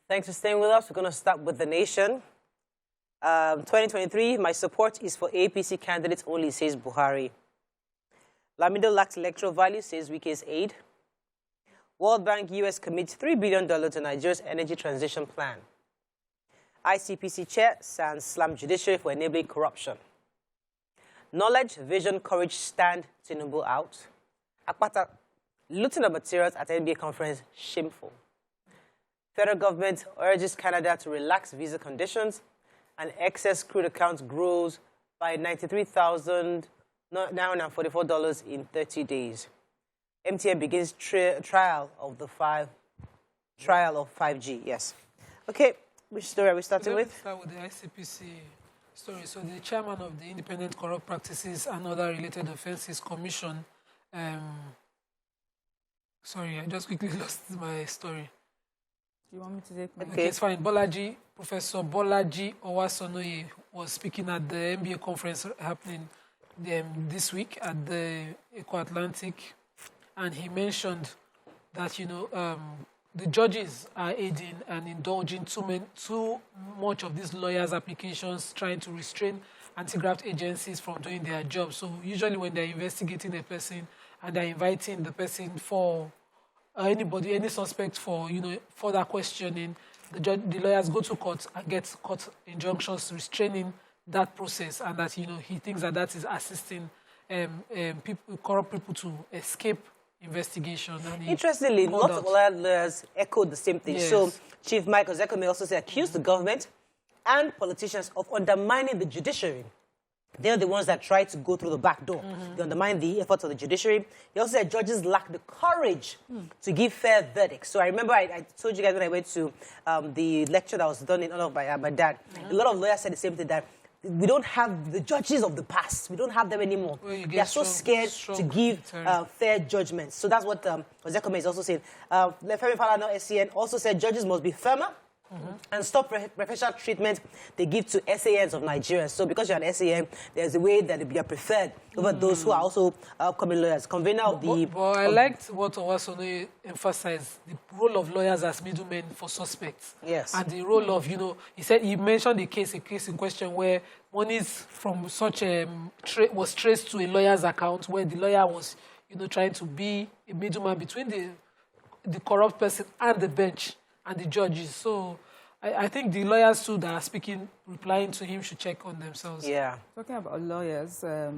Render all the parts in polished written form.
Thanks for staying with us. We're going to start with the nation. 2023, my support is for APC candidates only, says Buhari. Lamido lacks electoral value, says Wike's aide. World Bank US commits $3 billion to Nigeria's energy transition plan. ICPC chair slams judiciary for enabling corruption. Knowledge, vision, courage stand Tinubu out. Akpata, looting of materials at NBA conference, shameful. Federal government urges Canada to relax visa conditions, and excess crude account grows by $93,944 in 30 days. MTN begins trial of 5G. Yes. Okay, which story are we starting with? Let's start with the ICPC story. So the chairman of the Independent Corrupt Practices and Other Related Offences Commission, sorry, I just quickly lost my story. You want me to take my... Okay, it's fine. Professor Bolaji Owasonoye was speaking at the MBA conference happening this week at the Eco-Atlantic, and he mentioned that, the judges are aiding and indulging too much of these lawyers' applications, trying to restrain anti-graft agencies from doing their job. So usually when they're investigating a person and they're inviting the person for any suspect for, further questioning, the lawyers go to court and get court injunctions restraining that process, and that, he thinks that is assisting corrupt people to escape investigation. Interestingly, lots of lawyers echoed the same thing. Yes. So Chief Michael Zekome also said, accused the government and politicians of undermining the judiciary. They're the ones that try to go through the back door. They undermine the efforts of the judiciary. He also said judges lack the courage to give fair verdicts. So I remember I told you guys when I went to the lecture that was done in honor of my dad. A lot of lawyers said the same thing, that we don't have the judges of the past. We don't have them anymore. Well, they are so scared to give fair judgments. So that's what Zekome is also saying. Femi Falana, SCN, also said judges must be firmer and stop preferential treatment they give to SANs of Nigeria. So because you're an SAN, there's a way that you are preferred over those who are also upcoming lawyers. Convener of the... But I liked what Owasone emphasized, the role of lawyers as middlemen for suspects. Yes. And the role of, he mentioned a case in question where monies from such was traced to a lawyer's account, where the lawyer was, trying to be a middleman between the corrupt person and the bench and the judges. So I think the lawyers too that are replying to him should check on themselves. Yeah. Talking about lawyers, the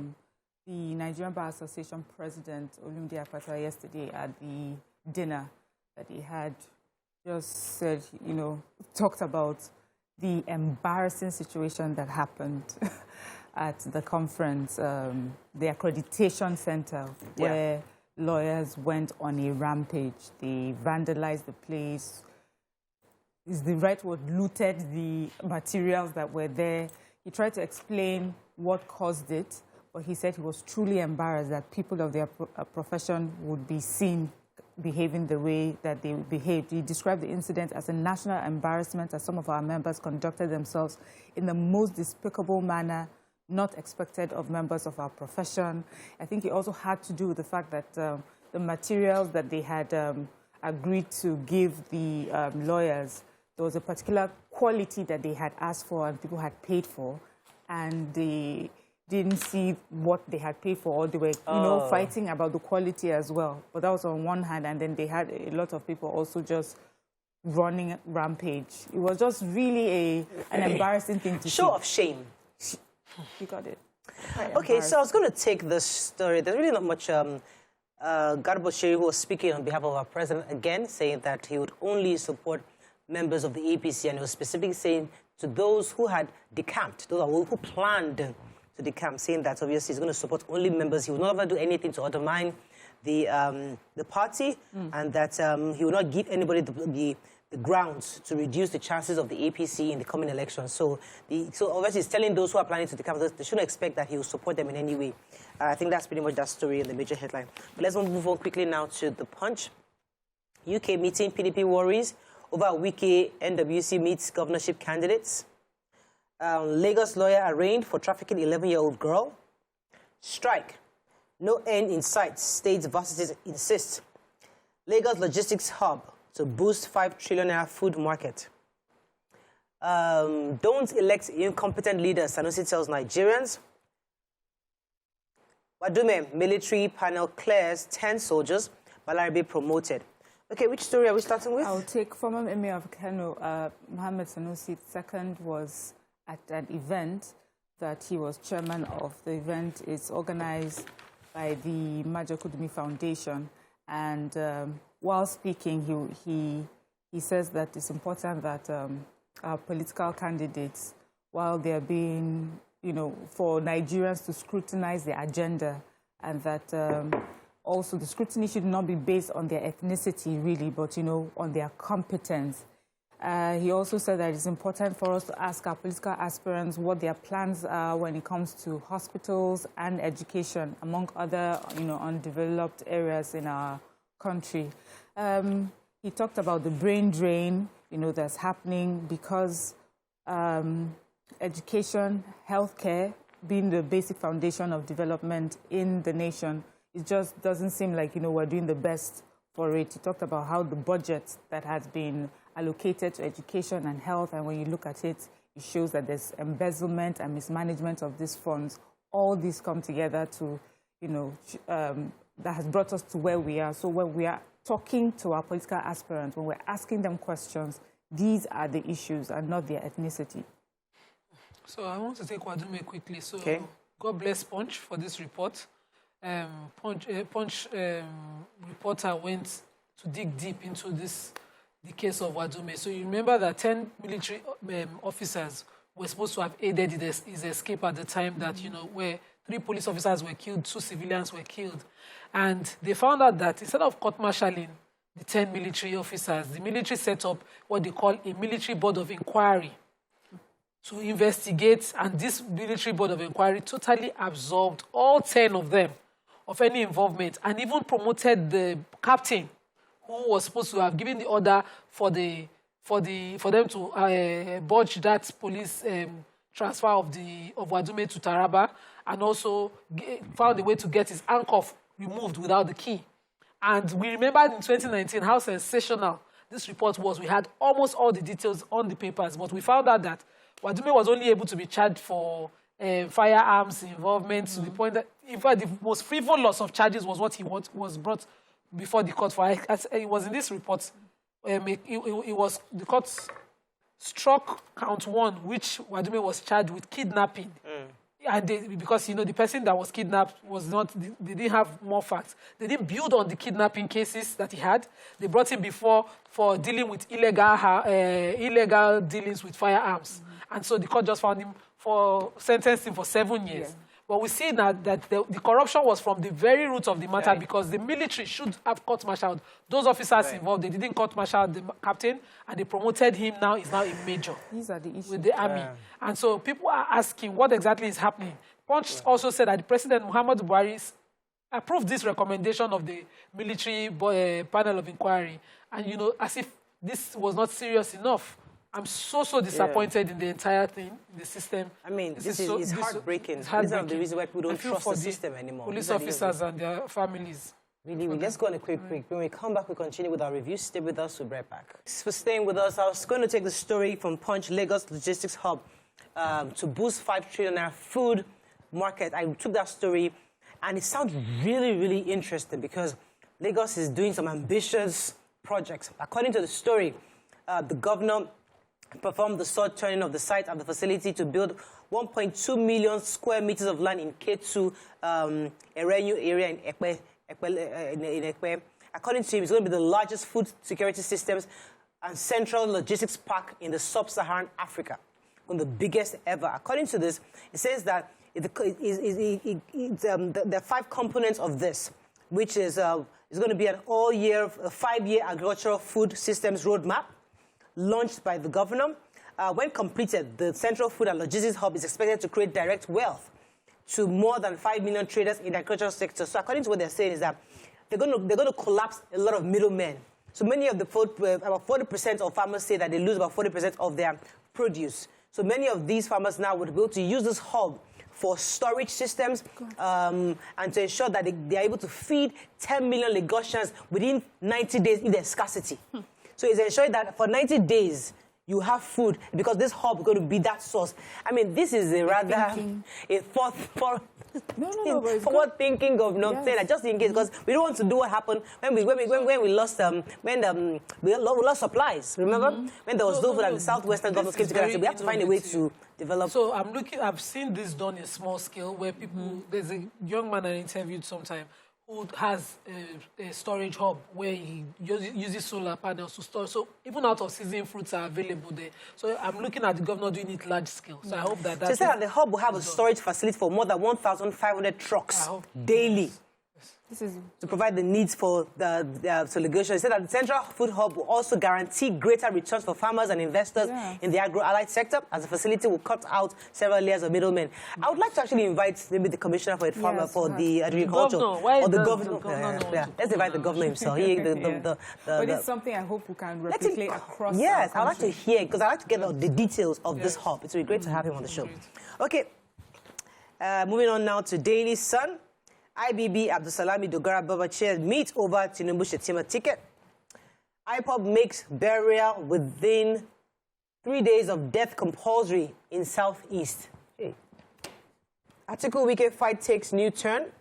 Nigerian Bar Association President Olumide Akpata yesterday at the dinner that he had just said, talked about the embarrassing situation that happened at the conference, the accreditation center, where lawyers went on a rampage. They vandalized the place. Is the right word, looted the materials that were there. He tried to explain what caused it, but he said he was truly embarrassed that people of their profession would be seen behaving the way that they behaved. He described the incident as a national embarrassment, as some of our members conducted themselves in the most despicable manner not expected of members of our profession. I think it also had to do with the fact that the materials that they had agreed to give the lawyers, there was a particular quality that they had asked for and people had paid for, and they didn't see what they had paid for, or they were, fighting about the quality as well. But that was on one hand, and then they had a lot of people also just running rampage. It was just really an embarrassing thing to see. Show of shame. You got it. Okay, so I was going to take this story. There's really not much... Garba Shehu was speaking on behalf of our president again, saying that he would only support members of the APC, and he was specifically saying to those who had decamped, those who planned to decamp, saying that obviously he's going to support only members. He will never do anything to undermine the party, and that he will not give anybody the grounds to reduce the chances of the APC in the coming elections. So obviously he's telling those who are planning to decamp, they shouldn't expect that he will support them in any way. I think that's pretty much that story in the major headline. But let's move on quickly now to The Punch. UK meeting, PDP worries over a Wike NWC meets governorship candidates. Lagos lawyer arraigned for trafficking 11-year-old girl. Strike. No end in sight, states varsities insist. Lagos logistics hub to boost 5 trillion naira food market. Don't elect incompetent leaders, Sanusi tells Nigerians. Wadume military panel clears 10 soldiers. Balarabe promoted. Okay, which story are we starting with? I'll take former Emir of Kano, Mohammed Sanusi II, was at an event that he was chairman of. The event is organized by the Major Kudumi Foundation. And while speaking, he says that it's important that our political candidates, while they're being, for Nigerians to scrutinize their agenda, and that also the scrutiny should not be based on their ethnicity, really, but, on their competence. He also said that it's important for us to ask our political aspirants what their plans are when it comes to hospitals and education, among other, undeveloped areas in our country. He talked about the brain drain, that's happening because education, healthcare, being the basic foundation of development in the nation, it just doesn't seem like, we're doing the best for it. He talked about how the budget that has been allocated to education and health, and when you look at it, it shows that there's embezzlement and mismanagement of these funds. All these come together to, that has brought us to where we are. So when we are talking to our political aspirants, when we're asking them questions, these are the issues and not their ethnicity. So I want to take Wadume quickly. So okay. God bless Punch for this report. Punch reporter went to dig deep into the case of Wadume. So you remember that 10 military officers were supposed to have aided his escape at the time that, where 3 police officers were killed, 2 civilians were killed. And they found out that instead of court-martialing the 10 military officers, the military set up what they call a military board of inquiry to investigate, and this military board of inquiry totally absolved all 10 of them of any involvement, and even promoted the captain who was supposed to have given the order for them to budge that police transfer of Wadume to Taraba, and also found a way to get his handcuff removed without the key. And we remembered in 2019 how sensational this report was. We had almost all the details on the papers, but we found out that Wadume was only able to be charged for firearms involvement to the point that, in fact, the most frivolous of charges was what he was brought before the court for. It was in this report. The court struck count 1, which Wadume was charged with kidnapping. And because, the person that was kidnapped was not, they didn't have more facts. They didn't build on the kidnapping cases that he had. They brought him before for dealing with illegal dealings with firearms. And so the court just found him sentenced him for 7 years. Yeah. But we see now that the corruption was from the very root of the matter, because the military should have court-martialed those officers involved. They didn't court-martial the captain, and they promoted him. Now he's now a major. These are the issues with the army. And so people are asking what exactly is happening. Punch also said that the President Muhammadu Buhari approved this recommendation of the military panel of inquiry, and as if this was not serious enough. I'm so disappointed in the entire thing, the system. I mean, this is heartbreaking. This is the reason why people don't trust the system anymore. Police officers and their families. Really, let's go on a quick break. When we come back, we continue with our review. Stay with us. We'll be right back. Thanks for staying with us. I was going to take the story from Punch, Lagos Logistics Hub, to boost 5 trillion food market. I took that story, and it sounds really, really interesting because Lagos is doing some ambitious projects. According to the story, the governor performed the sod turning of the site and the facility to build 1.2 million square meters of land in K2 Erenyu area in Ekpe. According to him, it's going to be the largest food security systems and central logistics park in the sub-Saharan Africa, one of the biggest ever. According to this, it says that there are 5 components of this, which is going to be an all-year, 5-year agricultural food systems roadmap, launched by the governor. When completed, the Central Food and Logistics Hub is expected to create direct wealth to more than 5 million traders in the agricultural sector. So according to what they're saying is that they're going to collapse a lot of middlemen. So many of the about 40% of farmers say that they lose about 40% of their produce. So many of these farmers now would be able to use this hub for storage systems and to ensure that they are able to feed 10 million Lagosians within 90 days if there's scarcity. So it's ensuring that for 90 days, you have food, because this hub is going to be that source. I mean, this is a rather a forward thinking of not saying that just in case, because we don't want to do what happened when we lost we lost supplies. Remember when there was no food and the southwestern government came together and said we have to find a way to develop. So I've seen this done in small scale where people. There's a young man I interviewed sometime who has a storage hub where he uses solar panels to store. So even out of season fruits are available there. So I'm looking at the governor doing it large scale. So I hope that that's... So that the hub will have a storage facility for more than 1,500 trucks daily. This is to provide the needs for the segregation. He said that the Central Food Hub will also guarantee greater returns for farmers and investors in the agro-allied sector, as the facility will cut out several layers of middlemen. I would like to actually invite maybe the commissioner for the agriculture or the governor. Let's invite the governor himself. But it's something I hope we can replicate across. Yes, I'd like to hear, because I'd like to get the details of this hub. It would be great to have him on the show. Okay, moving on now to Daily Sun. IBB Abdusalami Dogara Babache meet over Tinubu Shetima ticket. IPOB makes burial within 3 days of death compulsory in Southeast. Hey. Article Weekend fight takes new turn.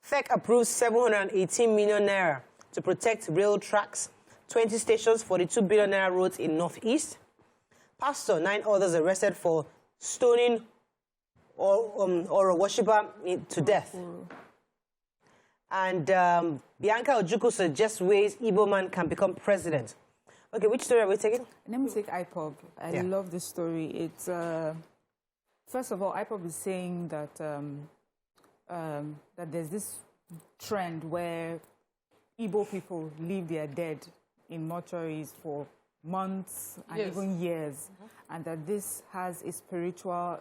FEC approves 718 million naira to protect rail tracks, 20 stations, 42 billion naira roads in Northeast. Pastor, 9 others arrested for stoning or a worshipper to death. And Bianca Ojukwu suggests ways Igbo man can become president. Okay, which story are we taking? Let me take IPOB. I love this story. It's first of all, IPOB is saying that that there's this trend where Igbo people leave their dead in mortuaries for months and even years, and that this has a spiritual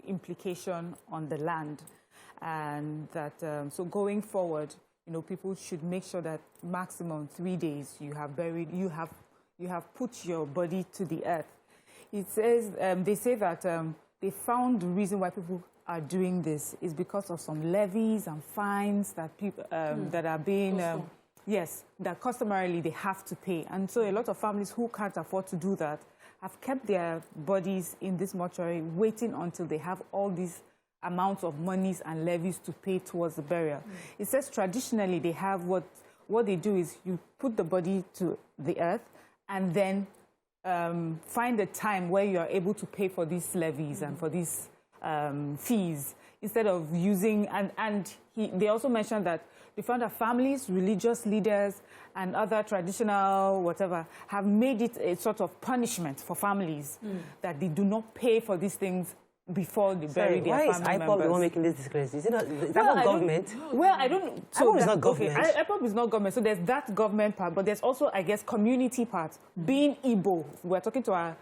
implication on the land, and that so going forward, people should make sure that maximum 3 days you have buried, you have put your body to the earth. It says they say that they found the reason why people are doing this is because of some levies and fines that people that are being that customarily they have to pay, and so a lot of families who can't afford to do that have kept their bodies in this mortuary, waiting until they have all these amounts of monies and levies to pay towards the burial. It says traditionally they have what they do is you put the body to the earth and then find a time where you are able to pay for these levies and for these fees, instead of using, they also mentioned that they found that families, religious leaders, and other traditional whatever have made it a sort of punishment for families that they do not pay for these things before they bury their family members. Why is IPOB the one making this disgrace? Is that not government? Well, I don't... So IPOB is not government. Okay, IPOB is not government. So there's that government part, but there's also, I guess, community part. Being Igbo, we're talking to our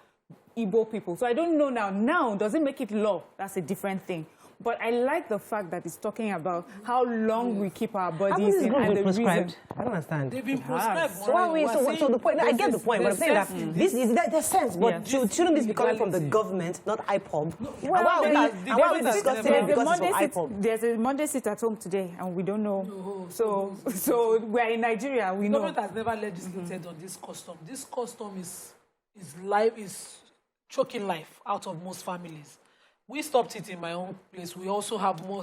Igbo people. So I don't know now. Now, does it make it law? That's a different thing. But I like the fact that it's talking about how long we keep our bodies in and the prescribed. I don't understand. They've been prescribed. So the point, I get the point, but I'm saying that this is that sense. But shouldn't this be coming from the government, not IPOB? Well, why are we discussing it because it's from IPOB? There's a Monday sit at home today, and we don't know. So we're in Nigeria. We know. The government has never legislated on this custom. This custom is choking life out of most families. We stopped it in my own place. We also have more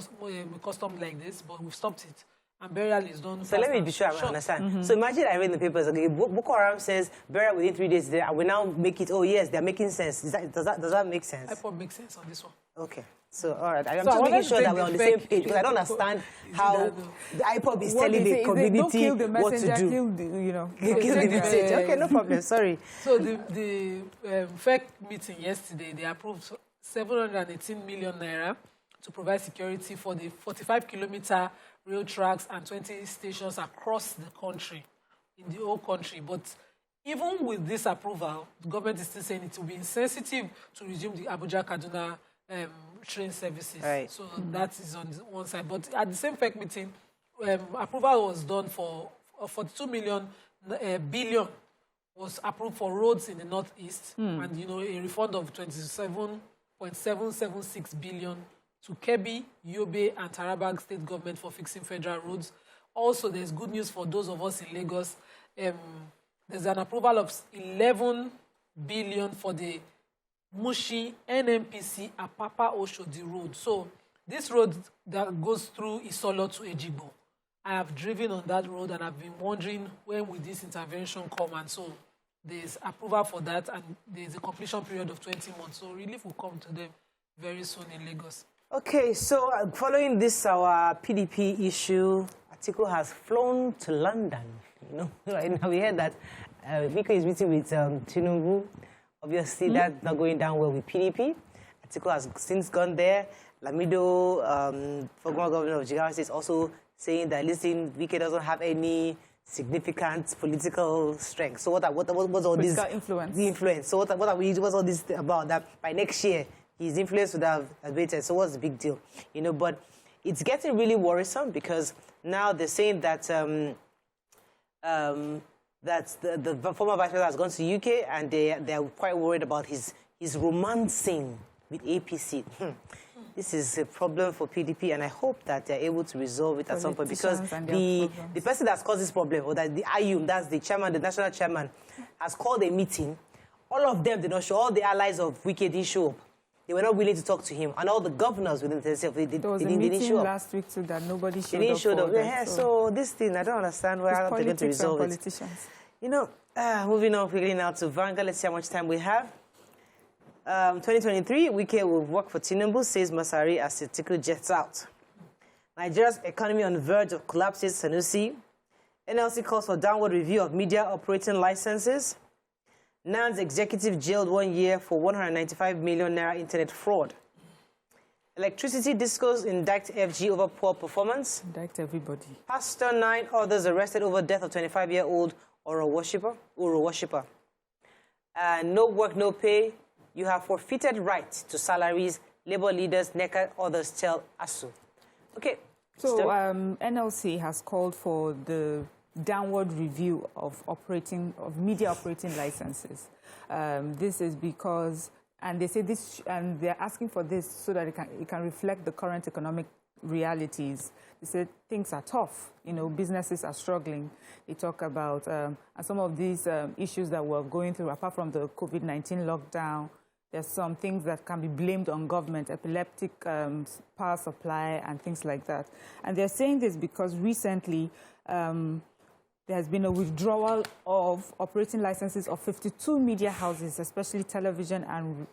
custom like this, but we've stopped it. And burial is done. So let me be sure I understand. So imagine I read in the papers, okay, Boko Haram says burial within 3 days. I will now make it, oh yes, they're making sense. Does that make sense? IPOB makes sense on this one. Okay. So, all right. I'm just making sure that we're on the same page, because I don't understand how the IPOB is telling the community what to do. Kill the message. Okay, no problem. Sorry. So the FEC meeting yesterday, they approved 718 million naira to provide security for the 45-kilometer rail tracks and 20 stations across the country, in the whole country. But even with this approval, the government is still saying it will be insensitive to resume the Abuja-Kaduna train services. Right. So that is on one side. But at the same FEC meeting, approval was done for 42 billion was approved for roads in the Northeast, and a refund of 27.776 billion to Kebbi, Yobe, and Taraba state government for fixing federal roads. Also, there's good news for those of us in Lagos. There's an approval of 11 billion for the Mushi NNPC Apapa Oshodi road. So this road that goes through Isolo to Ndigbo, I have driven on that road and I've been wondering when will this intervention come, and so there's approval for that and there's a completion period of 20 months. So relief will come to them very soon in Lagos. Okay, so Following this, our PDP issue, Atiku has flown to London. Right now we heard that Vika is meeting with Tinubu. Obviously, that's not going down well with PDP. Atiku has since gone there. Lamido, former governor of Jigawa, is also saying that, listen, Vika doesn't have any significant political strength. So what's all this? Influence. The influence. So what's all this about? That by next year, his influence would have abated. So what's the big deal? But it's getting really worrisome because now they're saying that that the former vice president has gone to UK and they're quite worried about his romancing with APC. This is a problem for PDP, and I hope that they're able to resolve it at some point, because the person that's caused this problem, or that the IUM, that's the chairman, the national chairman, has called a meeting. All of them did not show. All the allies of Wike didn't show up. They were not willing to talk to him, and all the governors within themselves, they didn't show up. There was a meeting last week too that nobody showed up. They didn't show up. Yeah, so this thing, I don't understand how they're going to resolve it. Moving on quickly now to Vanguard. Let's see how much time we have. 2023, Wike will work for Tinubu, says Masari as Atiku jets out. Nigeria's economy on the verge of collapses, Sanusi. NLC calls for downward review of media operating licenses. NAN's executive jailed 1 year for 195 million naira internet fraud. Electricity discos indict FG over poor performance. Indict everybody. Pastor 9 others arrested over death of 25-year-old Oro worshipper. No work, no pay. You have forfeited right to salaries. Labor leaders, NECA, others tell ASU. Okay. So NLC has called for the downward review of media operating licenses. This is because, and they say this, and they're asking for this so that it can reflect the current economic realities. They said things are tough. Businesses are struggling. They talk about and some of these issues that we're going through, apart from the COVID-19 lockdown. There's some things that can be blamed on government, epileptic power supply and things like that. And they're saying this because recently there has been a withdrawal of operating licenses of 52 media houses, especially television and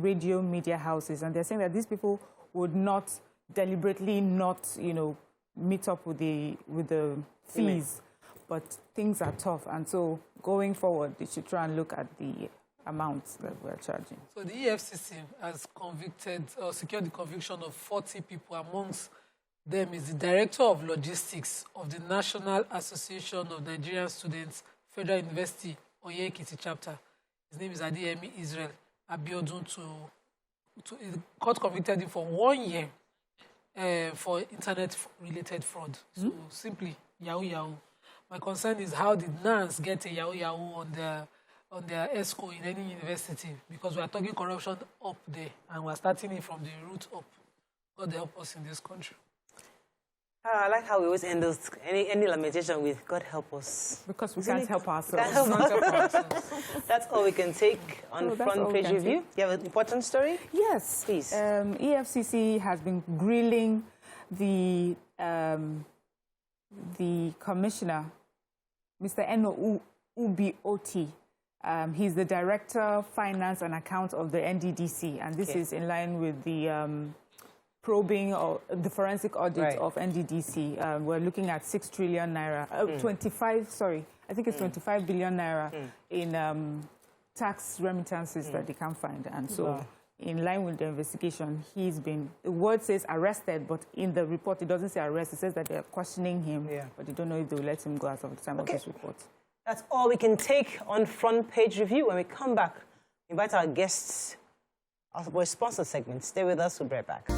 radio media houses. And they're saying that these people would not deliberately meet up with the fees, but things are tough. And so going forward, they should try and look at the amounts that we're charging. So the EFCC has secured the conviction of 40 people. Amongst them is the Director of Logistics of the National Association of Nigerian Students, Federal University, Oye-Ekiti chapter. His name is Adeyemi Israel Abiodun. The court convicted him for 1 year for internet-related fraud. So simply, yahoo. My concern is how did NANS get a yahoo on their ESCO in any university, because we are talking corruption up there and we're starting it from the root up. God help us in this country. I like how we always end any lamentation with God help us. Because we can't help ourselves. That's all we can take on front page review. You have an important story? Yes. Please. EFCC has been grilling the commissioner, Mr. Eno Ubioti. He's the Director of Finance and Accounts of the NDDC, and this is in line with the probing or the forensic audit of NDDC. We're looking at 6 trillion naira, 25 billion naira in tax remittances that they can't find. And so in line with the investigation, the word says arrested, but in the report it doesn't say arrest. It says that they're questioning him, but they don't know if they will let him go as of the time of this report. That's all we can take on front page review. When we come back, invite our guests, our sponsor segment. Stay with us, we'll be right back.